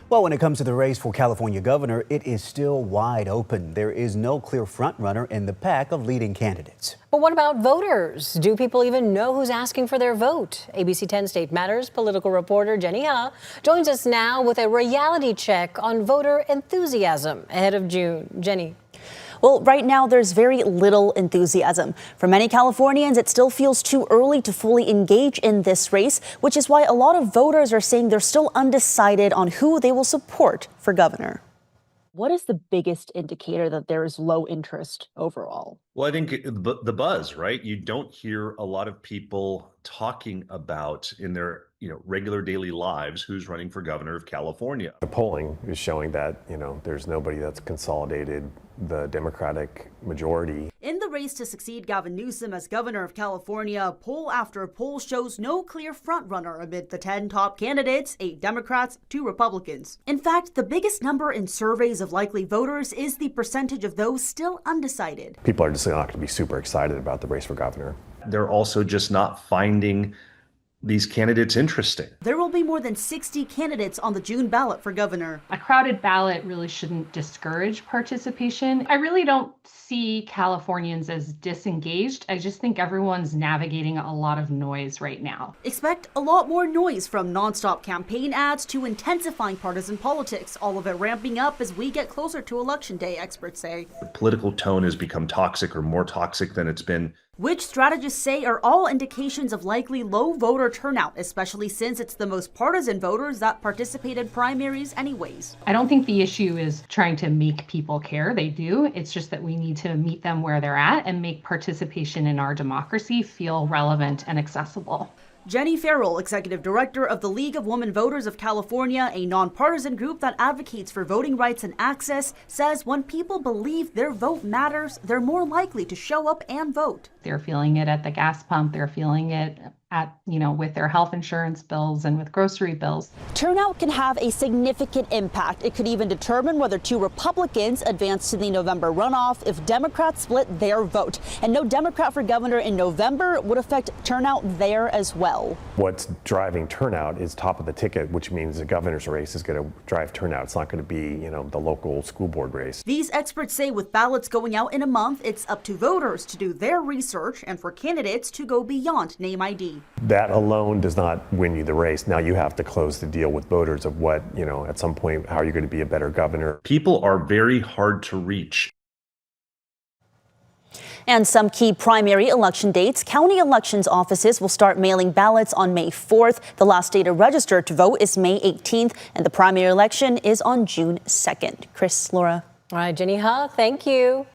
Well, when it comes to the race for California governor, it is still wide open. There is no clear frontrunner in the pack of leading candidates. But what about voters? Do people even know who's asking for their vote? ABC 10 State Matters political reporter Jenny Ha joins us now with a reality check on voter enthusiasm ahead of June. Jenny. Well, right now there's very little enthusiasm. For many Californians, it still feels too early to fully engage in this race, which is why a lot of voters are saying they're still undecided on who they will support for governor. What is the biggest indicator that there is low interest overall? Well, I think the buzz, right? You don't hear a lot of people talking about in their regular daily lives who's running for governor of California. The polling is showing that, there's nobody that's consolidated the Democratic majority. In the race to succeed Gavin Newsom as governor of California, poll after poll shows no clear frontrunner amid the 10 top candidates, 8 Democrats, 2 Republicans. In fact, the biggest number in surveys of likely voters is the percentage of those still undecided. People are just not going to be super excited about the race for governor. They're also just not finding these candidates interesting. There will be more than 60 candidates on the June ballot for governor. A crowded ballot really shouldn't discourage participation. I really don't see Californians as disengaged. I just think everyone's navigating a lot of noise right now. Expect a lot more noise, from nonstop campaign ads to intensifying partisan politics, all of it ramping up as we get closer to Election Day, experts say. The political tone has become toxic, or more toxic than it's been. Which strategists say are all indications of likely low voter turnout, especially since it's the most partisan voters that participate in primaries anyways. I don't think the issue is trying to make people care. They do. It's just that we need to meet them where they're at and make participation in our democracy feel relevant and accessible. Jenny Farrell, executive director of the League of Women Voters of California, a nonpartisan group that advocates for voting rights and access, says when people believe their vote matters, they're more likely to show up and vote. They're feeling it at the gas pump. They're feeling it at, with their health insurance bills and with grocery bills. Turnout can have a significant impact. It could even determine whether 2 Republicans advance to the November runoff if Democrats split their vote. And no Democrat for governor in November would affect turnout there as well. What's driving turnout is top of the ticket, which means the governor's race is going to drive turnout. It's not going to be, the local school board race. These experts say with ballots going out in a month, it's up to voters to do their research and for candidates to go beyond name ID. That alone does not win you the race. Now you have to close the deal with voters of what, at some point, how are you going to be a better governor? People are very hard to reach. And some key primary election dates. County elections offices will start mailing ballots on May 4th. The last day to register to vote is May 18th, and the primary election is on June 2nd. Chris, Laura. All right, Jenny Ha, thank you.